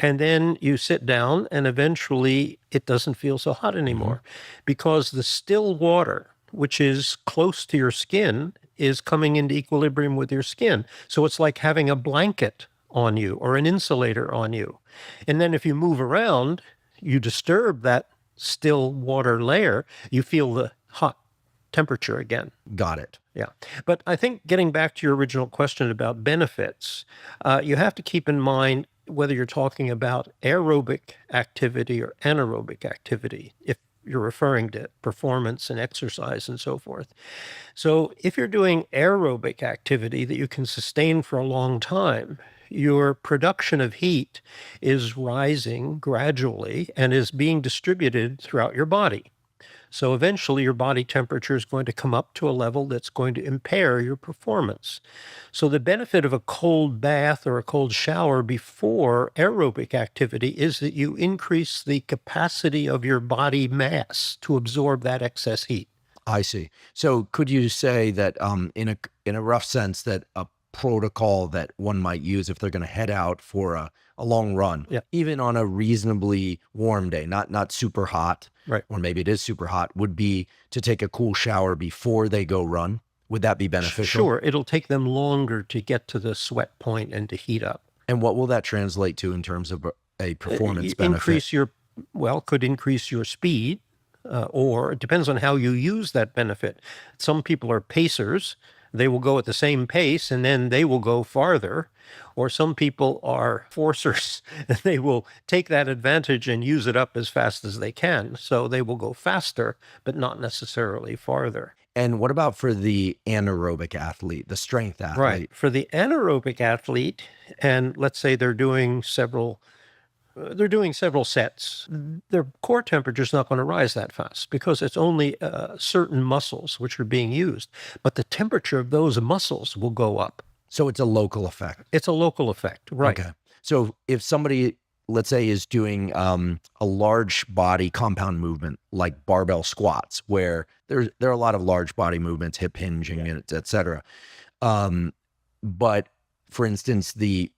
And then you sit down and eventually it doesn't feel so hot anymore because the still water, which is close to your skin, is coming into equilibrium with your skin. So it's like having a blanket on you or an insulator on you. And then if you move around, you disturb that still water layer, you feel the hot temperature again. Got it. Yeah. But I think getting back to your original question about benefits, you have to keep in mind whether you're talking about aerobic activity or anaerobic activity, if you're referring to performance and exercise and so forth. So if you're doing aerobic activity that you can sustain for a long time, your production of heat is rising gradually and is being distributed throughout your body. So eventually your body temperature is going to come up to a level that's going to impair your performance. So the benefit of a cold bath or a cold shower before aerobic activity is that you increase the capacity of your body mass to absorb that excess heat. I see. So could you say that in a rough sense that a protocol that one might use if they're going to head out for a long run, Yeah. even on a reasonably warm day, not super hot, Right. or maybe it is super hot, would be to take a cool shower before they go run? Would that be beneficial? Sure, it'll take them longer to get to the sweat point and to heat up. And what will that translate to in terms of a performance benefit? Could increase your speed, or it depends on how you use that benefit. Some people are pacers. They will go at the same pace and then they will go farther. Or some people are forcers. They will take that advantage and use it up as fast as they can. So they will go faster, but not necessarily farther. And what about for the anaerobic athlete, the strength athlete? Right. For the anaerobic athlete, and let's say they're doing several sets, their core temperature is not going to rise that fast because it's only certain muscles which are being used. But the temperature of those muscles will go up. So it's a local effect. It's a local effect, right? Okay. So if somebody, let's say, is doing a large body compound movement like barbell squats, where there are a lot of large body movements, hip hinging, et cetera. But for instance, the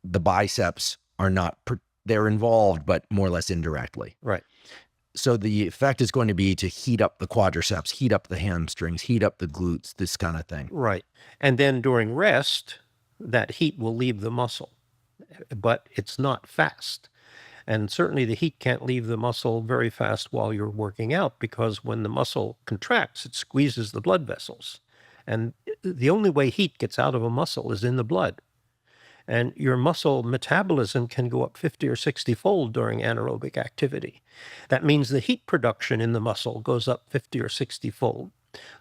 biceps are not, they're involved, but more or less indirectly. Right. So the effect is going to be to heat up the quadriceps, heat up the hamstrings, heat up the glutes, this kind of thing. Right. And then during rest, that heat will leave the muscle, but it's not fast. And certainly the heat can't leave the muscle very fast while you're working out, because when the muscle contracts, it squeezes the blood vessels. And the only way heat gets out of a muscle is in the blood. And your muscle metabolism can go up 50 or 60-fold during anaerobic activity. That means the heat production in the muscle goes up 50 or 60-fold.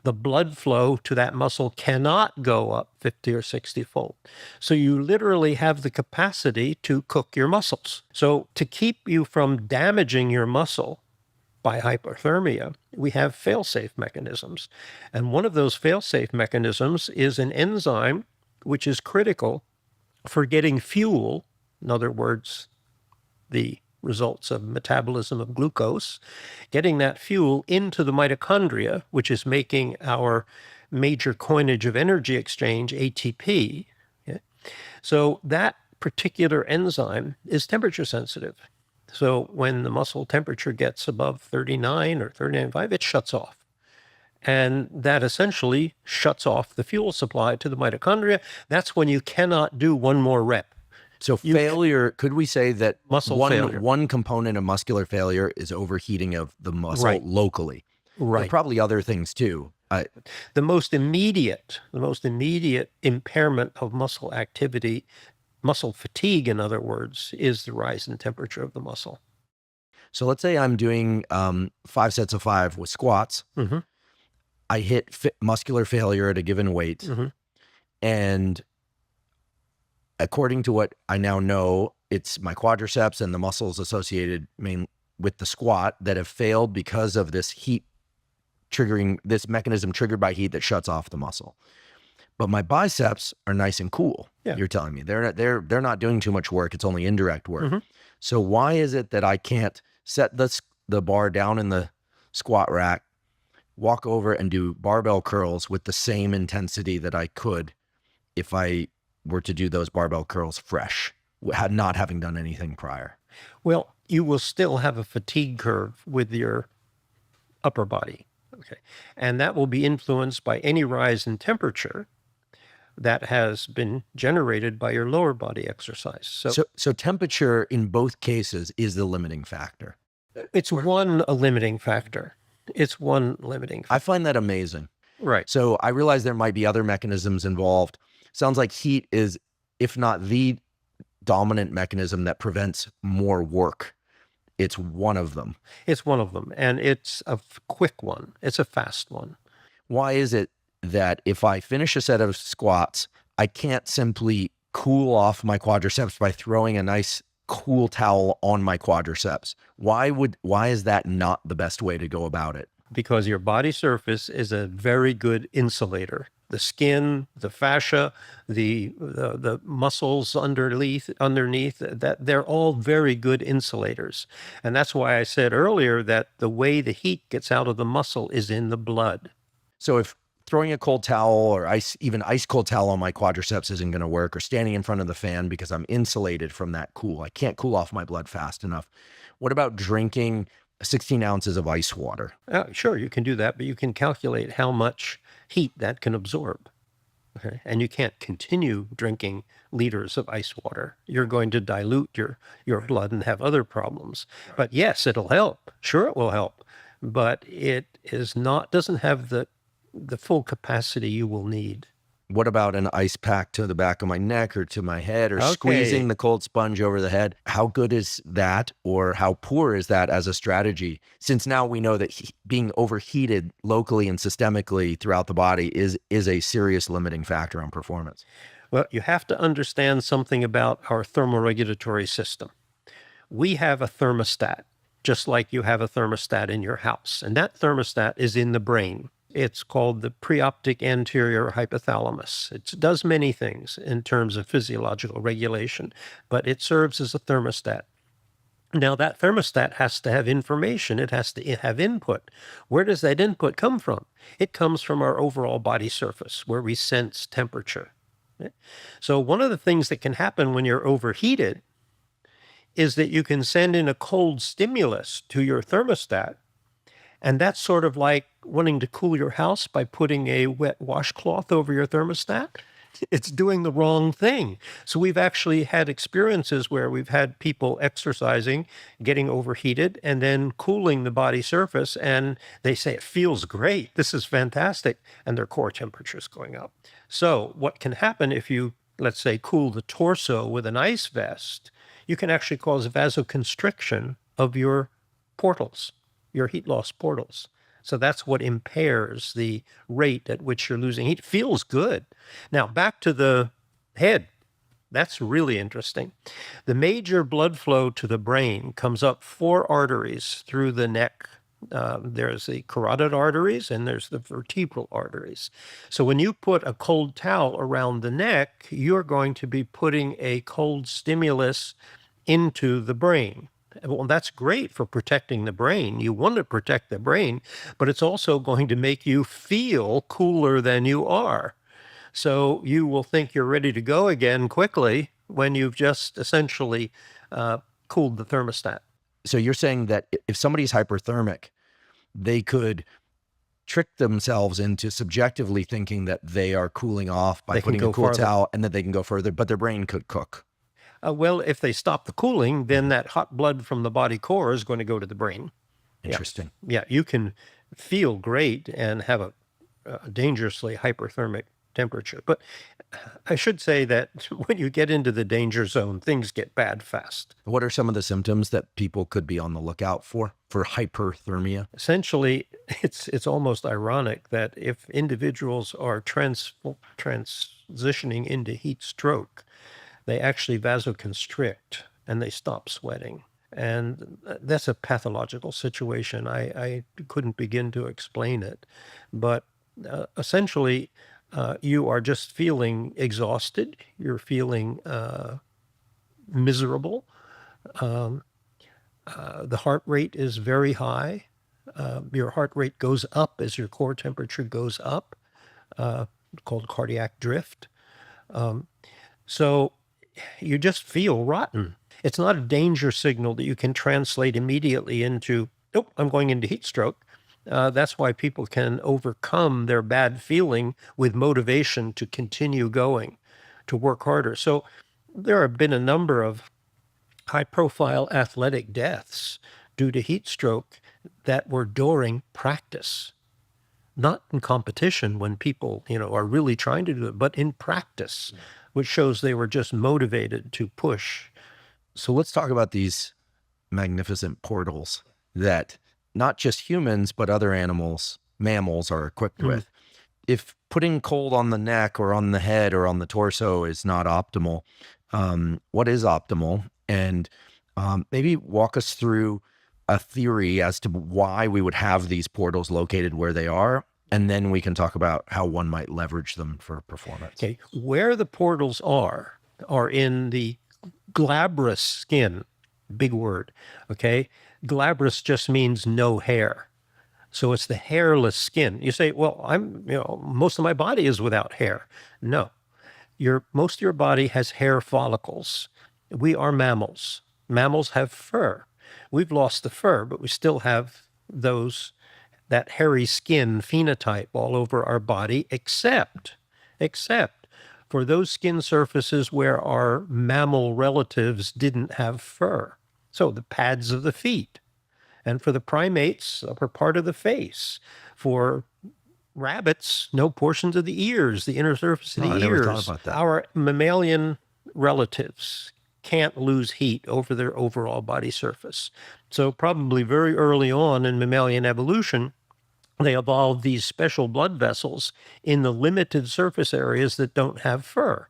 The blood flow to that muscle cannot go up 50 or 60-fold. So you literally have the capacity to cook your muscles. So to keep you from damaging your muscle by hypothermia, we have fail-safe mechanisms. And one of those fail-safe mechanisms is an enzyme which is critical for getting fuel, in other words, the results of metabolism of glucose, getting that fuel into the mitochondria, which is making our major coinage of energy exchange, ATP. Okay? So that particular enzyme is temperature sensitive. So when the muscle temperature gets above 39 or 39.5, it shuts off. And that essentially shuts off the fuel supply to the mitochondria. That's when you cannot do one more rep. So failure, could we say that failure. One component of muscular failure is overheating of the muscle locally? Right. There are probably other things too. The most immediate impairment of muscle activity, muscle fatigue, in other words, is the rise in temperature of the muscle. So let's say I'm doing 5 sets of 5 with squats. Mm-hmm. I hit muscular failure at a given weight. Mm-hmm. And according to what I now know, it's my quadriceps and the muscles associated with the squat that have failed because of this heat triggering, this mechanism triggered by heat that shuts off the muscle. But my biceps are nice and cool. Yeah. You're telling me they're not doing too much work. It's only indirect work. Mm-hmm. So why is it that I can't set the bar down in the squat rack, walk over and do barbell curls with the same intensity that I could if I were to do those barbell curls fresh? not having done anything prior. Well, you will still have a fatigue curve with your upper body. Okay. And that will be influenced by any rise in temperature that has been generated by your lower body exercise. So temperature in both cases is the limiting factor. It's one limiting factor. It's one limiting factor. I find that amazing. Right. So I realize there might be other mechanisms involved. Sounds like heat is, if not the dominant mechanism that prevents more work, it's one of them. It's one of them, and it's a quick one. It's a fast one. Why is it that if I finish a set of squats, I can't simply cool off my quadriceps by throwing a nice cool towel on my quadriceps? Why is that not the best way to go about it? Because your body surface is a very good insulator. The skin, the fascia, the muscles underneath, that they're all very good insulators. And that's why I said earlier that the way the heat gets out of the muscle is in the blood. So if throwing a cold towel or even ice cold towel on my quadriceps isn't going to work, or standing in front of the fan because I'm insulated from that cool, I can't cool off my blood fast enough. What about drinking 16 ounces of ice water? Sure, you can do that, but you can calculate how much heat that can absorb. Okay? And you can't continue drinking liters of ice water. You're going to dilute your blood and have other problems. But yes, it'll help. Sure, it will help. But it doesn't have the full capacity you will need. What about an ice pack to the back of my neck or to my head, or squeezing the cold sponge over the head? How good is that, or how poor is that as a strategy? Since now we know that being overheated locally and systemically throughout the body is a serious limiting factor on performance. Well, you have to understand something about our thermoregulatory system. We have a thermostat, just like you have a thermostat in your house, and that thermostat is in the brain. It's called the preoptic anterior hypothalamus. It does many things in terms of physiological regulation, but it serves as a thermostat. Now, that thermostat has to have information. It has to have input. Where does that input come from? It comes from our overall body surface, where we sense temperature. So one of the things that can happen when you're overheated is that you can send in a cold stimulus to your thermostat. And that's sort of like wanting to cool your house by putting a wet washcloth over your thermostat. It's doing the wrong thing. So we've actually had experiences where we've had people exercising, getting overheated, and then cooling the body surface. And they say, it feels great. This is fantastic. And their core temperature is going up. So what can happen if you, let's say, cool the torso with an ice vest, you can actually cause vasoconstriction of your portals, your heat loss portals. So that's what impairs the rate at which you're losing heat. It feels good. Now, back to the head. That's really interesting. The major blood flow to the brain comes up 4 arteries through the neck. There's the carotid arteries and there's the vertebral arteries. So when you put a cold towel around the neck, you're going to be putting a cold stimulus into the brain. Well, that's great for protecting the brain. You want to protect the brain, but it's also going to make you feel cooler than you are. So you will think you're ready to go again quickly when you've just essentially cooled the thermostat. So you're saying that if somebody's hyperthermic, they could trick themselves into subjectively thinking that they are cooling off by putting a cool towel, and that they can go further, but their brain could cook. Well, if they stop the cooling, then that hot blood from the body core is going to go to the brain. Interesting. Yeah, you can feel great and have a dangerously hyperthermic temperature. But I should say that when you get into the danger zone, things get bad fast. What are some of the symptoms that people could be on the lookout for hyperthermia? Essentially, it's almost ironic that if individuals are transitioning into heat stroke, they actually vasoconstrict and they stop sweating. And that's a pathological situation. I couldn't begin to explain it. But essentially, you are just feeling exhausted. You're feeling miserable. The heart rate is very high. Your heart rate goes up as your core temperature goes up, called cardiac drift. So you just feel rotten. It's not a danger signal that you can translate immediately into, oh, I'm going into heat stroke. That's why people can overcome their bad feeling with motivation to continue going, to work harder. So there have been a number of high profile athletic deaths due to heat stroke that were during practice, not in competition when people, are really trying to do it, but in practice, which shows they were just motivated to push. So let's talk about these magnificent portals that not just humans, but other animals, mammals are equipped with. If putting cold on the neck or on the head or on the torso is not optimal, what is optimal? And maybe walk us through a theory as to why we would have these portals located where they are. And then we can talk about how one might leverage them for performance. Okay, where the portals are in the glabrous skin, big word, okay? Glabrous just means no hair. So it's the hairless skin. You say, well, most of my body is without hair. No, most of your body has hair follicles. We are mammals. Mammals have fur. We've lost the fur, but we still have that hairy skin phenotype all over our body, except for those skin surfaces where our mammal relatives didn't have fur. So the pads of the feet, and for the primates, upper part of the face. For rabbits, no portions of the ears, the inner surface of the I ears. never thought about that. Our mammalian relatives can't lose heat over their overall body surface. So probably very early on in mammalian evolution, they evolved these special blood vessels in the limited surface areas that don't have fur.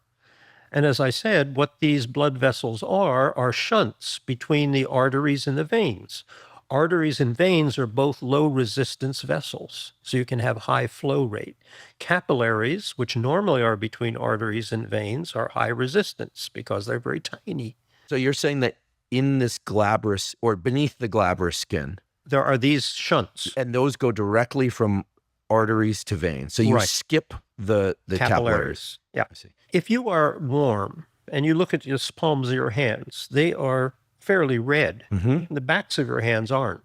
And as I said, what these blood vessels are shunts between the arteries and the veins. Arteries and veins are both low resistance vessels, so you can have high flow rate. Capillaries, which normally are between arteries and veins, are high resistance because they're very tiny. So you're saying that in this glabrous or beneath the glabrous skin, there are these shunts. And those go directly from arteries to veins. So you skip the capillaries. Yeah. If you are warm and you look at the palms of your hands, they are fairly red. The backs of your hands aren't.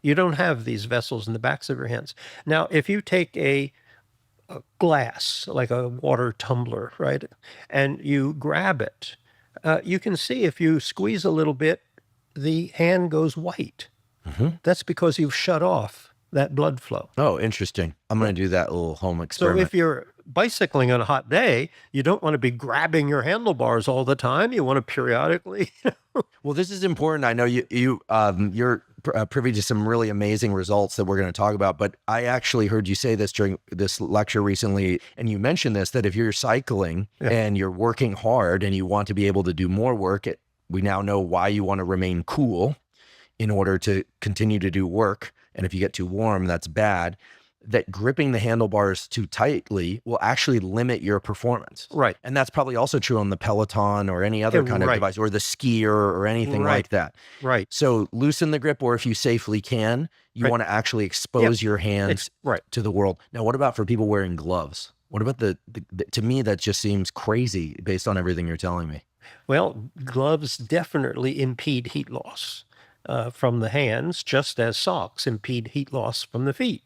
You don't have these vessels in the backs of your hands. Now, if you take a glass, like a water tumbler, right, and you grab it, you can see if you squeeze a little bit, the hand goes white. That's because you've shut off that blood flow. Oh, interesting. I'm going to do that little home experiment. So if you're bicycling on a hot day, you don't want to be grabbing your handlebars all the time. You want to periodically. Well, this is important. I know you're privy to some really amazing results that we're going to talk about, but I actually heard you say this during this lecture recently, and you mentioned this, that if you're cycling and you're working hard and you want to be able to do more work, we now know why you want to remain cool in order to continue to do work. And if you get too warm, that's bad. That gripping the handlebars too tightly will actually limit your performance. Right. And that's probably also true on the Peloton or any other kind of device, or the skier or anything like that. Right. So loosen the grip, or if you safely can, you want to actually expose your hands to the world. Now, what about for people wearing gloves? What about to me, that just seems crazy based on everything you're telling me. Well, gloves definitely impede heat loss from the hands, just as socks impede heat loss from the feet.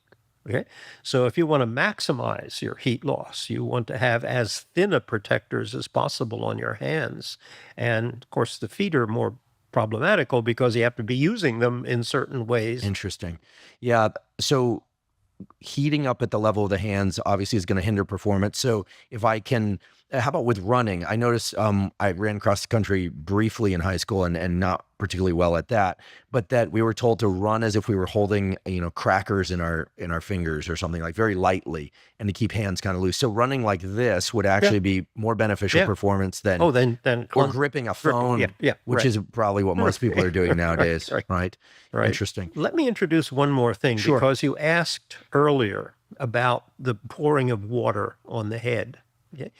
Okay, so if you want to maximize your heat loss, you want to have as thin a protectors as possible on your hands. And of course, the feet are more problematical because you have to be using them in certain ways. Interesting. Yeah. So heating up at the level of the hands obviously is going to hinder performance. So if I can, how about with running? I noticed I ran cross country briefly in high school and not particularly well at that, but that we were told to run as if we were holding, crackers in our fingers or something, like very lightly, and to keep hands kind of loose. So running like this would actually be more beneficial performance than or gripping a phone, which is probably what most people are doing nowadays, right? Interesting. Let me introduce one more thing, because you asked earlier about the pouring of water on the head. Okay?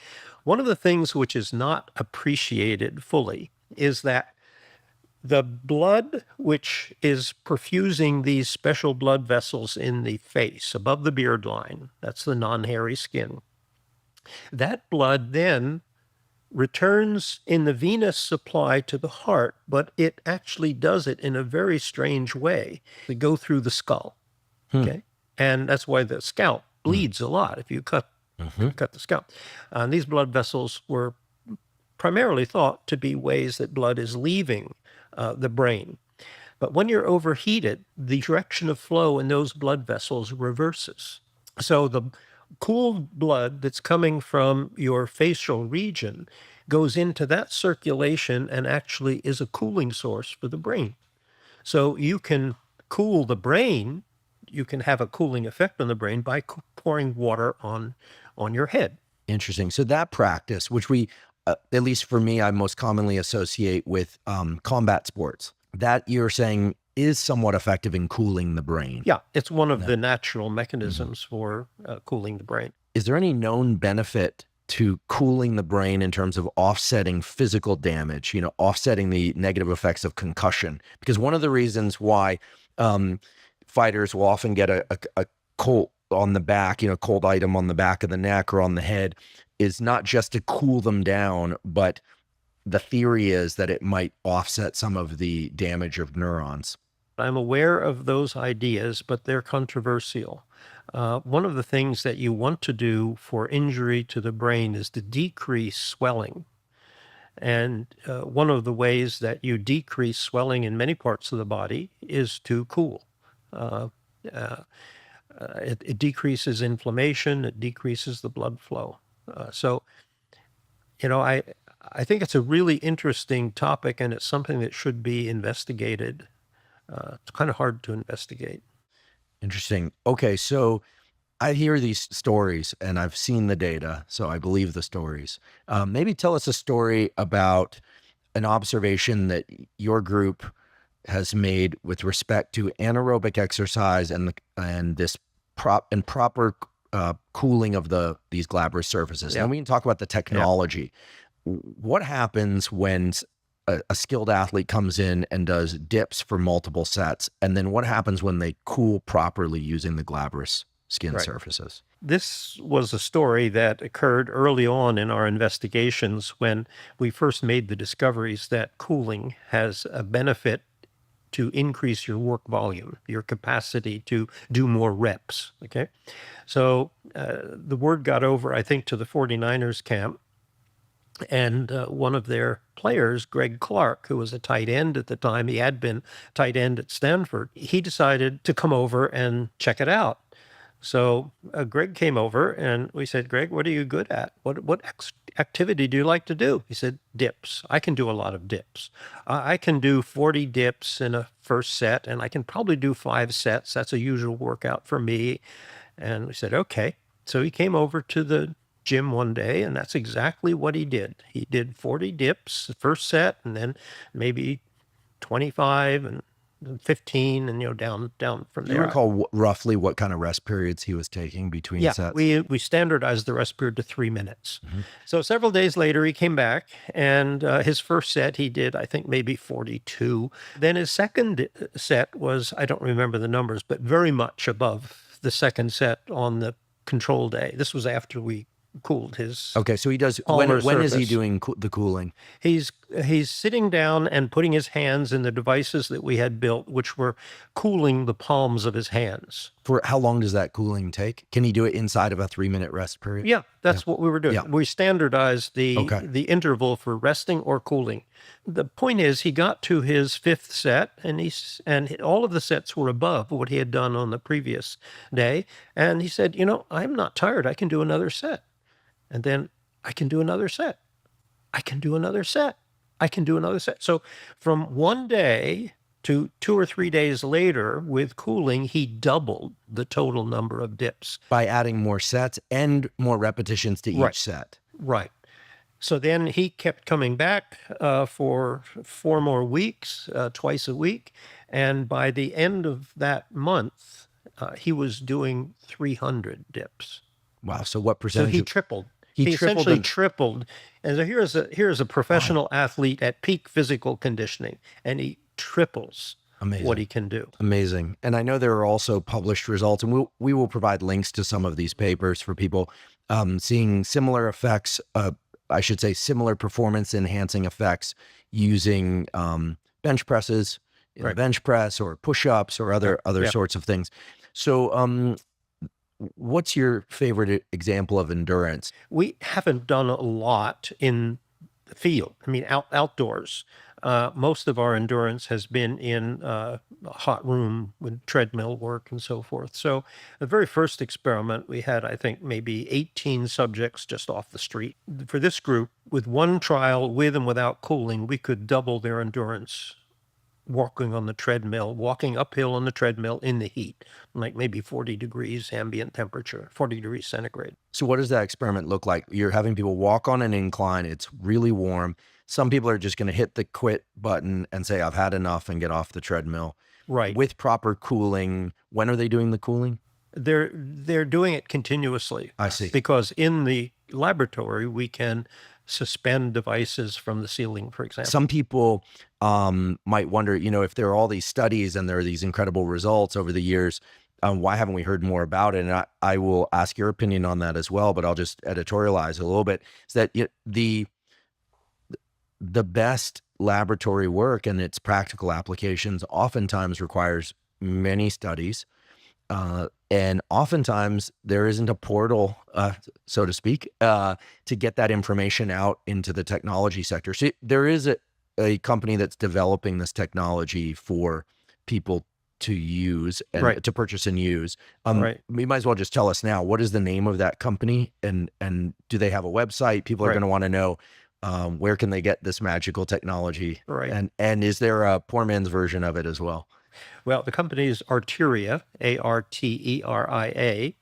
One of the things which is not appreciated fully is that the blood which is perfusing these special blood vessels in the face above the beard line, that's the non-hairy skin, that blood then returns in the venous supply to the heart, but it actually does it in a very strange way. They go through the skull, okay? And that's why the scalp bleeds a lot if you cut the scalp. And these blood vessels were primarily thought to be ways that blood is leaving the brain. But when you're overheated, the direction of flow in those blood vessels reverses. So the cool blood that's coming from your facial region goes into that circulation and actually is a cooling source for the brain. So you can cool the brain, you can have a cooling effect on the brain by pouring water on your head. Interesting. So that practice, which we, at least for me, I most commonly associate with combat sports, that you're saying is somewhat effective in cooling the brain. Yeah, it's one of the natural mechanisms for cooling the brain. Is there any known benefit to cooling the brain in terms of offsetting physical damage, offsetting the negative effects of concussion? Because one of the reasons why fighters will often get a cold on the back, cold item on the back of the neck or on the head, is not just to cool them down, but the theory is that it might offset some of the damage of neurons. I'm aware of those ideas, but they're controversial. One of the things that you want to do for injury to the brain is to decrease swelling. And one of the ways that you decrease swelling in many parts of the body is to cool. It decreases inflammation, it decreases the blood flow. So, I think it's a really interesting topic, and it's something that should be investigated. It's kind of hard to investigate. Interesting. Okay, so I hear these stories and I've seen the data, so I believe the stories. Maybe tell us a story about an observation that your group has made with respect to anaerobic exercise and this proper cooling of these glabrous surfaces. Yeah. And we can talk about the technology. What happens when a skilled athlete comes in and does dips for multiple sets? And then what happens when they cool properly using the glabrous skin surfaces? This was a story that occurred early on in our investigations when we first made the discoveries that cooling has a benefit to increase your work volume, your capacity to do more reps, okay? So the word got over, I think, to the 49ers camp, and one of their players, Greg Clark, who was a tight end at the time, he had been tight end at Stanford, he decided to come over and check it out. So Greg came over and we said, Greg, what are you good at? What activity do you like to do? He said, dips. I can do a lot of dips. I can do 40 dips in a first set, and I can probably do 5 sets. That's a usual workout for me. And we said, okay. So he came over to the gym one day, and that's exactly what he did. He did 40 dips the first set, and then maybe 25 and 15, and down from Do there. you recall roughly what kind of rest periods he was taking between sets? We standardized the rest period to 3 minutes. So several days later, he came back, and his first set he did, I think, maybe 42. Then his second set was, I don't remember the numbers, but very much above the second set on the control day. This was after we cooled his. Okay, so he does. When is he doing the cooling? He's sitting down and putting his hands in the devices that we had built, which were cooling the palms of his hands. For how long does that cooling take? Can he do it inside of a 3-minute rest period? Yeah, that's what we were doing. Yeah. We standardized the interval for resting or cooling. The point is, he got to his 5th set, and all of the sets were above what he had done on the previous day. And he said, I'm not tired. I can do another set. And then I can do another set. I can do another set. I can do another set. So from one day to 2 or 3 days later, with cooling, he doubled the total number of dips. By adding more sets and more repetitions to each set. Right. So then he kept coming back for 4 more weeks, twice a week. And by the end of that month, he was doing 300 dips. Wow. So what percentage? So he tripled. He essentially tripled. And so here's a professional athlete at peak physical conditioning, and he triples what he can do. Amazing. And I know there are also published results, and we will provide links to some of these papers for people seeing similar effects I should say, similar performance enhancing effects using bench presses in the Right. bench press or push-ups or Yeah. other Yeah. sorts of things. So what's your favorite example of endurance? We haven't done a lot in the field. I mean, outdoors. Most of our endurance has been in a hot room with treadmill work and so forth. So the very first experiment we had, I think, maybe 18 subjects just off the street. For this group, with one trial, with and without cooling, we could double their endurance walking on the treadmill, walking uphill on the treadmill in the heat, like maybe 40 degrees ambient temperature, 40 degrees centigrade. So what does that experiment look like? You're having people walk on an incline. It's really warm. Some people are just going to hit the quit button and say, I've had enough, and get off the treadmill. Right. With proper cooling. When are they doing the cooling? They're doing it continuously. I see. Because in the laboratory, we can suspend devices from the ceiling, for example. Some people might wonder, if there are all these studies and there are these incredible results over the years, why haven't we heard more about it? And I will ask your opinion on that as well, but I'll just editorialize a little bit. Is that the best laboratory work and its practical applications oftentimes requires many studies. And oftentimes there isn't a portal, so to speak, to get that information out into the technology sector. So there is a company that's developing this technology for people to use and Right. to purchase and use. Right. You might as well just tell us now, what is the name of that company, and do they have a website? People are Right. going to want to know, where can they get this magical technology? Right. And is there a poor man's version of it as well? Well, the company is Arteria, Arteria,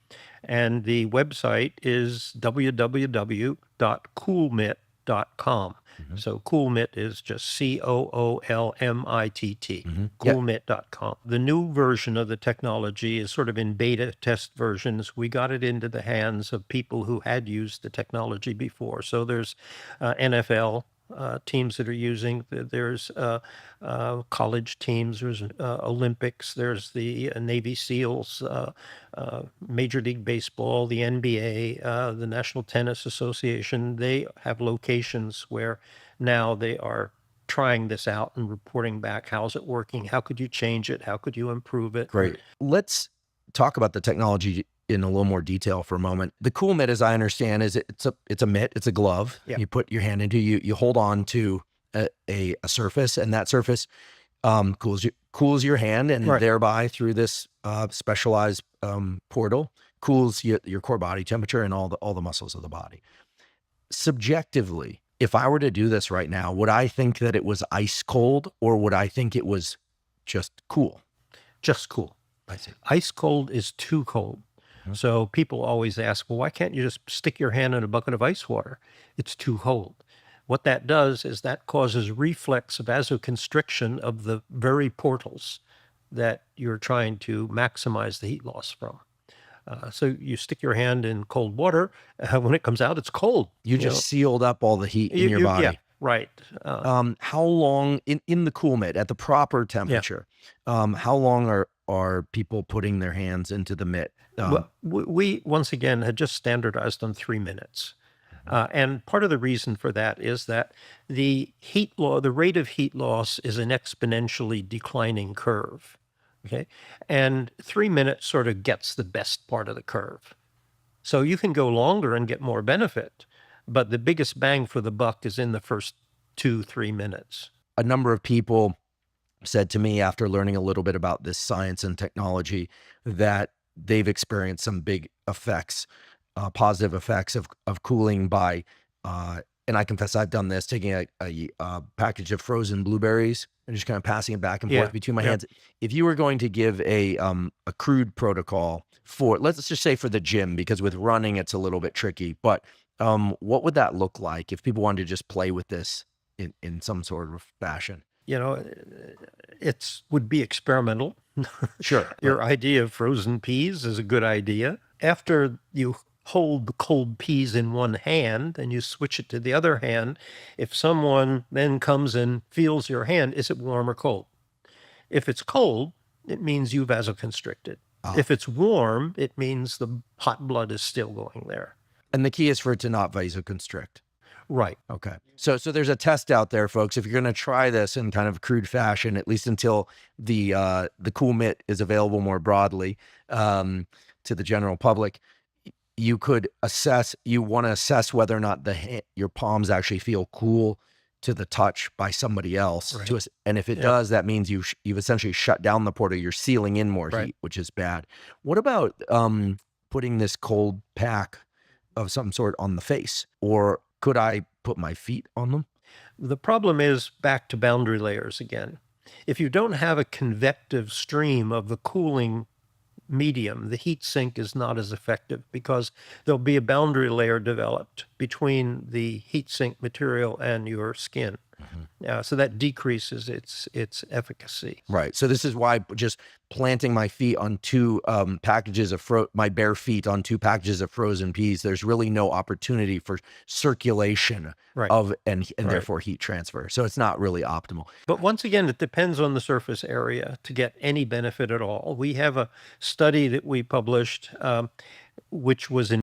and the website is www.coolmit.com. So CoolMit is just COOLMITT, Yeah. coolmit.com. The new version of the technology is sort of in beta test versions. We got it into the hands of people who had used the technology before. So there's NFL teams that are using. There's college teams. There's Olympics. There's the Navy SEALs, Major League Baseball, the NBA, the National Tennis Association. They have locations where now they are trying this out and reporting back. How's it working? How could you change it? How could you improve it? Great. Let's talk about the technology in a little more detail for a moment. The Cool Mitt, as I understand, is it's a mitt, it's a glove. Yeah. You put your hand into, you hold on to a surface, and that surface cools your hand, and Right. thereby through this specialized portal cools your core body temperature and all the muscles of the body. Subjectively, if I were to do this right now, would I think that it was ice cold, or would I think it was just cool? Just cool. I see. Ice cold is too cold. So people always ask, well, why can't you just stick your hand in a bucket of ice water? It's too cold. What that does is that causes reflex vasoconstriction of the very portals that you're trying to maximize the heat loss from. So you stick your hand in cold water. When it comes out, it's cold. You just sealed up all the heat in your body. Yeah, right. How long in the Cool Mitt at the proper temperature? How long are people putting their hands into the mitt? Well, we once again had just standardized on 3 minutes. And part of the reason for that is that the rate of heat loss is an exponentially declining curve. Okay. And 3 minutes sort of gets the best part of the curve. So you can go longer and get more benefit, but the biggest bang for the buck is in the first 2-3 minutes. A number of people said to me after learning a little bit about this science and technology that they've experienced some big effects, positive effects of cooling by, and I confess I've done this, taking a package of frozen blueberries and just kind of passing it back and forth between my hands. If you were going to give a crude protocol for, let's just say for the gym, because with running it's a little bit tricky, but what would that look like if people wanted to just play with this in some sort of fashion? It would be experimental. Sure. Your idea of frozen peas is a good idea. After you hold the cold peas in one hand and you switch it to the other hand, if someone then comes and feels your hand, is it warm or cold? If it's cold, it means you vasoconstricted. If it's warm, it means the hot blood is still going there. And the key is for it to not vasoconstrict. Right. Okay. So there's a test out there, folks. If you're going to try this in kind of crude fashion, at least until the cool mitt is available more broadly to the general public, you could assess. You want to assess whether or not your palms actually feel cool to the touch by somebody else. Right. And if it Yep. does, that means you've essentially shut down the portal. You're sealing in more Right. heat, which is bad. What about putting this cold pack of some sort on the face, or could I put my feet on them? The problem is back to boundary layers again. If you don't have a convective stream of the cooling medium, the heat sink is not as effective because there'll be a boundary layer developed between the heat sink material and your skin. So that decreases its efficacy. Right. So this is why just planting my feet on two packages of my bare feet on two packages of frozen peas, there's really no opportunity for circulation Right. of and Right. therefore heat transfer. So it's not really optimal. But once again, it depends on the surface area to get any benefit at all. We have a study that we published, which was in